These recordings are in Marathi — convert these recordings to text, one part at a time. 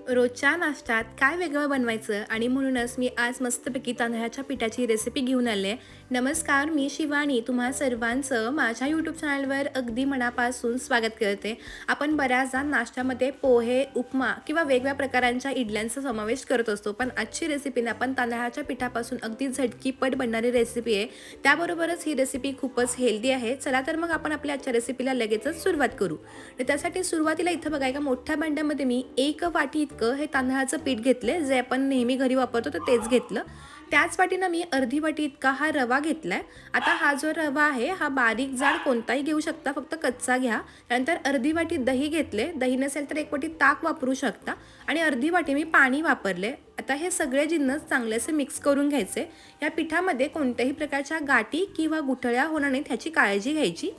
रोजच्या नाश्त्यात काय वेगळं बनवायचं आणि म्हणूनच मी आज मस्तपैकी तांदळाच्या पिठाची रेसिपी घेऊन आले. नमस्कार, मी शिवानी तुम्हा सर्वांचं माझ्या यूट्यूब चॅनलवर अगदी मनापासून स्वागत करते. आपण बऱ्याचदा नाश्त्यामध्ये पोहे, उपमा किंवा वेगवेगळ्या प्रकारांच्या इडल्यांचा समावेश करत असतो, पण आजची रेसिपीने आपण तांदळाच्या पिठापासून अगदी झटकीपट बनणारी रेसिपी आहे. त्याबरोबरच ही रेसिपी खूपच हेल्दी आहे. चला तर मग आपण आपल्या आजच्या रेसिपीला लगेचच सुरुवात करू. तर त्यासाठी सुरुवातीला इथं बघा एका मोठ्या भांड्यामध्ये मी 1 वाटी हे तांदळाचं पीठ घेतले, जे आपण नेहमी घरी वापरतो तर तेच घेतलं. त्याच वाटीनं मी अर्धी वाटी इतका हा रवा घेतलाय. आता हा जो रवा आहे हा बारीक जाड कोणताही घेऊ शकता, फक्त कच्चा घ्या. त्यानंतर अर्धी वाटी दही घेतले, दही नसेल तर 1 वाटी ताक वापरू शकता आणि अर्धी वाटी मी पाणी वापरले. आता हे सगळे जिन्नस चांगलेसे मिक्स करून घ्यायचे. या पिठामध्ये कोणत्याही प्रकारच्या गाठी किंवा गुठळ्या होणार नाहीत ह्याची काळजी घ्यायची.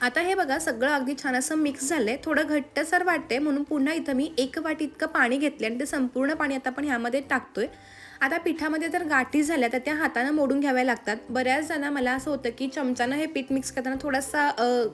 आता हे बघा सगळं अगदी छान असं मिक्स झालंय. थोडं घट्टसर वाटते म्हणून पुन्हा इथं मी 1 वाटी इतकं पाणी घेतले आणि ते संपूर्ण पाणी आता आपण ह्यामध्ये टाकतोय. आता पिठामध्ये जर गाठी झाल्या तर त्या हाताने मोडून घ्याव्या लागतात. बऱ्याच जण मला असं होतं की चमच्यानं हे पीठ मिक्स करताना थोडासा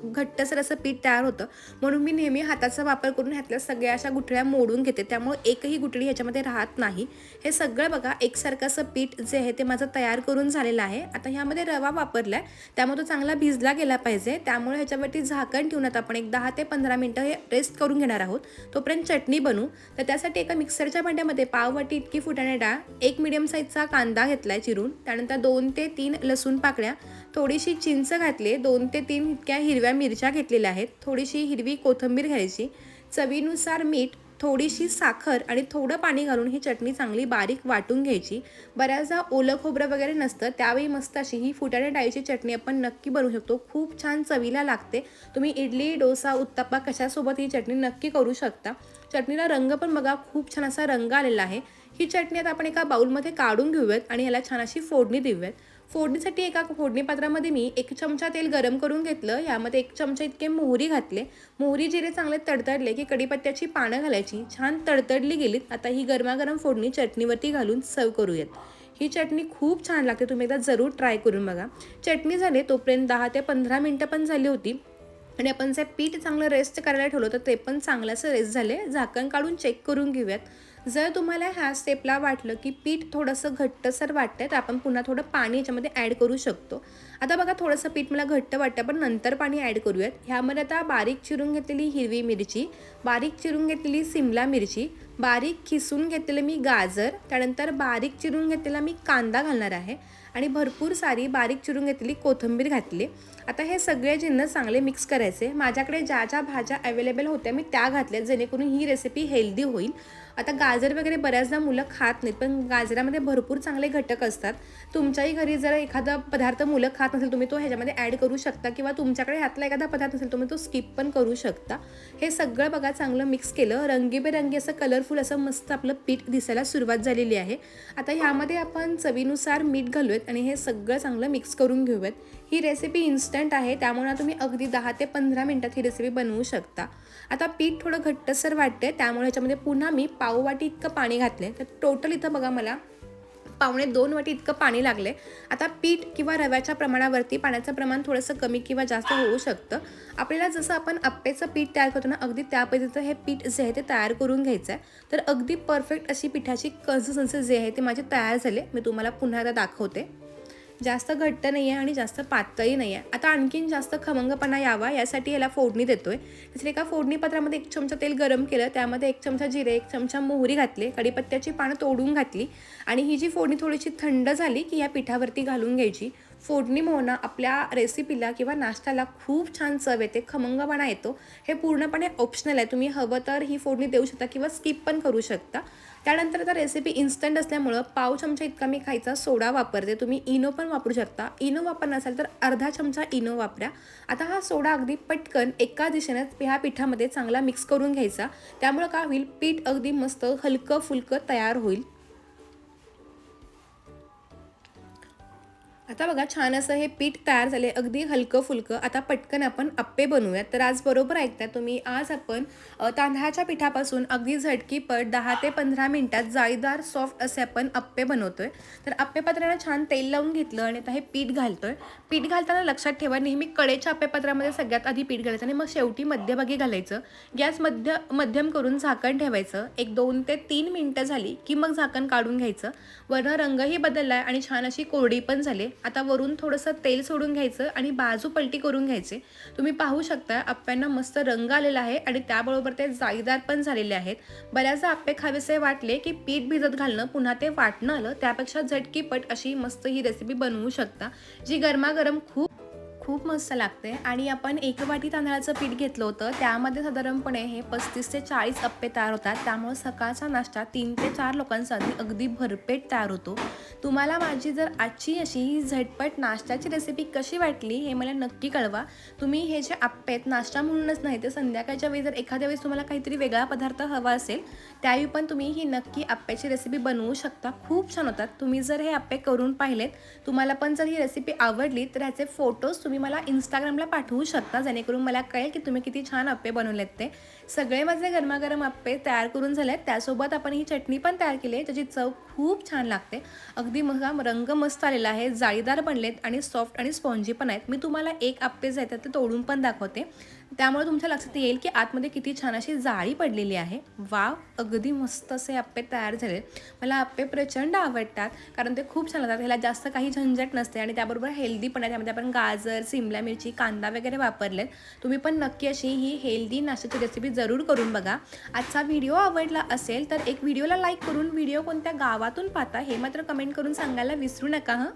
घट्टसर असं पीठ तयार होतं, म्हणून मी नेहमी हाताचा वापर करून ह्यातल्या सगळ्या अशा गुठळ्या मोडून घेते, त्यामुळे एकही गुठळी ह्याच्यामध्ये राहत नाही. हे सगळं बघा एकसारखं असं पीठ जे आहे ते माझं तयार करून झालेलं आहे. आता ह्यामध्ये रवा वापरलाय त्यामुळे तो चांगला भिजला गेला पाहिजे, त्यामुळे ह्याच्यावरती झाकण ठेवून आता आपण एक 10 ते 15 मिनिटं हे रेस्ट करून घेणार आहोत. तोपर्यंत चटणी बनवू. तर त्यासाठी एका मिक्सरच्या भांड्यामध्ये पाव वाटी इतकी फुटाणे डाळ, एक मीडियम साईजचा कांदा घेतलाय चिरून, त्यानंतर 2 ते 3 लसूण पाकळ्या, थोडीशी चिंच घातली, 2 ते 3 इतक्या हिरव्या मिरच्या घेतलेल्या आहेत, थोडीशी हिरवी कोथिंबीर घ्यायची, चवीनुसार मीठ, थोडीशी साखर आणि थोडं पाणी घालून ही चटणी चांगली बारीक वाटून घ्यायची. बऱ्याचदा ओलं खोबरं वगैरे नसतं, त्यावेळी मस्त अशी ही फुटाणे डाळीची चटणी आपण नक्की बनवू शकतो. खूप छान चवीला लागते. तुम्ही इडली, डोसा, उत्तप्पा कशासोबत ही चटणी नक्की करू शकता. चटणीला रंग पण बघा खूप छान असा रंग आलेला आहे. ही चटणी आता आपण एका बाउलमध्ये काढून घेऊयात आणि ह्याला छान अशी फोडणी देऊयात. फोडणीसाठी एका फोडणी पात्रामध्ये मी 1 चमचा तेल गरम करून घेतलं. यामध्ये 1 चमचा इतके मोहरी घातले. मोहरी जिरे चांगले तडतडले की कढीपत्त्याची पानं घालायची. छान तडतडली गेलीत. आता ही गरमागरम फोडणी चटणीवरती घालून सर्व करूयात. ही चटणी खूप छान लागते, तुम्ही एकदा जरूर ट्राय करून बघा. चटणी झाली तोपर्यंत 10 ते 15 मिनिटं पण झाली होती आणि आपण जे पीठ चांगलं रेस्ट करायला ठेवलं तर ते पण चांगलं असं रेस्ट झाले. झाकण काढून चेक करून घेऊयात. जर तुम्हाला ह्या स्टेपला वाटलं की पीठ थोडंसं घट्टसर वाटतंय तर आपण पुन्हा थोडं पाणी याच्यामध्ये ॲड करू शकतो. आता बघा थोडंसं पीठ मला घट्ट वाटतं, पण नंतर पाणी ॲड करूयात. ह्यामध्ये आता बारीक चिरून घेतलेली हिरवी मिरची, बारीक चिरून घेतलेली सिमला मिरची, बारीक खिसून घेतलेलं मी गाजर, त्यानंतर बारीक चिरून घेतलेला मी कांदा घालणार आहे आणि भरपूर सारी बारीक चिरून घेतलेली कोथिंबीर घातली. आता हे सगळे जिन्नस चांगले मिक्स करायचे. माझ्याकडे ज्या ज्या भाज्या अवेलेबल होत्या मी त्या घातल्या, जेणेकरून ही रेसिपी हेल्दी होईल. आता गाजर वगैरे बऱ्याचदा मुलं खात नाहीत, पण गाजरामध्ये भरपूर चांगले घटक असतात. तुमच्याही घरी जर एखादा पदार्थ मुलं खात नसेल, तुम्ही तो ह्याच्यामध्ये ॲड करू शकता किंवा तुमच्याकडे ह्यातला एखादा पदार्थ नसेल तुम्ही तो स्किप पण करू शकता. हे सगळं बघा चांगलं मिक्स केलं. रंगीबेरंगी असं कलरफुल असं मस्त आपलं पीठ दिसायला सुरुवात झालेली आहे. आता ह्यामध्ये आपण चवीनुसार मीठ घालूयात आणि हे सगळं चांगलं मिक्स करून घेऊयात. ही रेसिपी इन्स्टंट आहे, त्यामुळे तुम्ही अगदी 10 ते 15 मिनिटात ही रेसिपी बनवू शकता. आता पीठ थोडं घट्टसर वाटते, त्यामुळे ह्याच्यामध्ये पुन्हा मी पाव वाटी इतकं पाणी घातले. तर टोटल इथं बघा मला 1.25 वाटी इतकं पाणी लागले. आता पीठ किंवा रव्याच्या प्रमाणावरती पाण्याचं प्रमाण थोडंसं कमी किंवा जास्त होऊ शकतं. आपल्याला जसं आपण आप्पेचं पीठ तयार करतो ना, अगदी त्या पद्धतीचं हे पीठ जे आहे ते तयार करून घ्यायचं आहे. तर अगदी परफेक्ट अशी पिठाची कन्सिस्टन्सी जे आहे ते माझे तयार झाले. मी तुम्हाला पुन्हा एकदा दाखवते. जास्त घट्ट नाही आहे आणि जास्त पातळही नाही आहे. आता आणखीन जास्त खमंगपणा यावा यासाठी याला फोडणी देतोय. त्यासाठी एका फोडणी पात्रामध्ये 1 चमचा तेल गरम केलं, त्यामध्ये 1 चमचा जिरे, 1 चमचा मोहरी घातले, कढीपत्त्याची पानं तोडून घातली आणि ही जी फोडणी थोडीशी थंड झाली की या पिठावरती घालून घ्यायची. फोडणी मोहना आपल्या रेसिपीला किंवा नाश्त्याला खूप छान चव येते, खमंगपणा येतो. हे पूर्णपणे ऑप्शनल आहे, तुम्ही हवं तर ही फोडणी देऊ शकता किंवा स्किप पण करू शकता. त्यानंतर आता रेसिपी इन्स्टंट असल्यामुळं पाव चमचा इतका मी खायचा सोडा वापरते. तुम्ही इनो पण वापरू शकता. इनो वापर नसेल तर अर्धा चमचा इनो वापरा. आता हा सोडा अगदी पटकन एका दिशेनेच ह्या पिठामध्ये चांगला मिक्स करून घ्यायचा. त्यामुळं काय होईल, पीठ अगदी मस्त हलकं फुलकं तयार होईल. आता बघा छान असं हे पीठ तयार झाले, अगदी हलकं फुलकं. आता पटकन आपण अप्पे बनवूयात. तर आज बरोबर ऐकताय तुम्ही, आज आपण तांदळाच्या पिठापासून अगदी झटकीपट 10 ते 15 मिनिटात जाळीदार सॉफ्ट असे आपण अप्पे बनवतोय. तर अप्पे पात्राला छान तेल लावून घेतलं आणि आता हे पीठ घालतोय. पीठ घालताना लक्षात ठेवा, नेहमी कडेच्या अप्पे पात्रामध्ये सगळ्यात आधी पीठ घालायचं आणि मग शेवटी मध्यभागी घालायचं. गॅस मध्यम करून झाकण ठेवायचं. एक 2 ते 3 मिनिटं झाली की मग झाकण काढून घ्यायचं. वरनं रंगही बदललाय आणि छान अशी कोरडी पण झाली. आता वरून थोडंसं तेल सोडून घ्यायचं आणि बाजू पलटी करून घ्यायचे. तुम्ही पाहू शकता अप्प्यांना मस्त रंग आलेला आहे आणि त्याबरोबर ते जाळीदार पण झालेले आहेत. बऱ्याचदा अप्पे खावेसे वाटले की पीठ भिजत घालणं पुन्हा ते वाटणं आलं, त्यापेक्षा झटकीपट अशी मस्त ही रेसिपी बनवू शकता, जी गरमागरम खूप खूप मस्त लागते. आणि आपण 1 वाटी तांदळाचं पीठ घेतलं होतं, त्यामध्ये साधारणपणे हे 35 ते 40 अप्पे तयार होतात. त्यामुळे सकाळचा नाश्ता 3 ते 4 लोकांसाठी अगदी भरपेट तयार होतो. तुम्हाला माझी जर आजची अशी ही झटपट नाश्त्याची रेसिपी कशी वाटली हे मला नक्की कळवा. तुम्ही हे जे अप्पे आहेत नाश्ता म्हणूनच नाही, तर संध्याकाळच्या वेळी जर एखाद्या वेळेस तुम्हाला काहीतरी वेगळा पदार्थ हवा असेल, त्यावेळी पण तुम्ही ही नक्की अप्प्याची रेसिपी बनवू शकता. खूप छान होतात. तुम्ही जर हे अप्पे करून पाहिलेत, तुम्हाला पण जर ही रेसिपी आवडली, तर ह्याचे फोटोज तुम्ही मला Instagramला पाठवू शकता, जेणेकरून मला कळेल की तुम्ही किती छान अप्पे बनवलेत ते. सगळे माझे गरमागरम अप्पे तयार करून झालेत. त्यासोबत आपण ही चटणी पण तयार केली आहे, त्याची चव खूप छान लागते. अगदी रंग मस्त आलेला आहे, जाळीदार बनलेत आणि सॉफ्ट आणि स्पॉन्जी पण आहेत. मी तुम्हाला एक अप्पे जे आहेत ते तोडून पण दाखवते, त्यामुळे तुमच्या लक्षात येईल की आतमध्ये किती छान अशी जाळी पडलेली आहे. वाव, अगदी मस्त असे अप्पे तयार झाले. मला अप्पे प्रचंड आवडतात, कारण ते खूप छान लागतात. ह्याला जास्त काही झंझट नसते आणि त्याबरोबर हेल्दी पण आहे. त्यामध्ये आपण गाजर, सिमला मिरची, कांदा वगैरे वापरलेत. तुम्ही पण नक्की अशी ही हेल्दी नाश्त्याची रेसिपी जरूर करून बघा. आजचा व्हिडिओ आवडला असेल तर एक व्हिडिओला लाईक करून व्हिडिओ कोणत्या गावातून पाहता हे मात्र कमेंट करून सांगायला विसरू नका हं.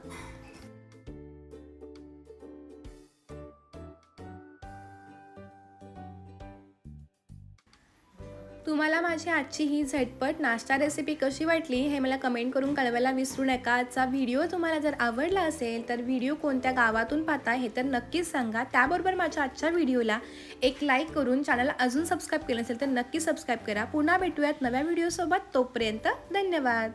तुम्हाला माझी आजची ही झटपट नाश्ता रेसिपी कशी वाटली हे मला कमेंट करून कळवायला विसरू नका. आजचा व्हिडिओ तुम्हाला जर आवडला असेल तर व्हिडिओ कोणत्या गावातून पाहता हे तर नक्कीच सांगा. त्याबरोबर माझ्या आजच्या व्हिडिओला एक लाईक करून चॅनलला अजून सबस्क्राईब केलं असेल तर नक्की सबस्क्राईब करा. पुन्हा भेटूयात नव्या व्हिडिओसोबत. तोपर्यंत धन्यवाद.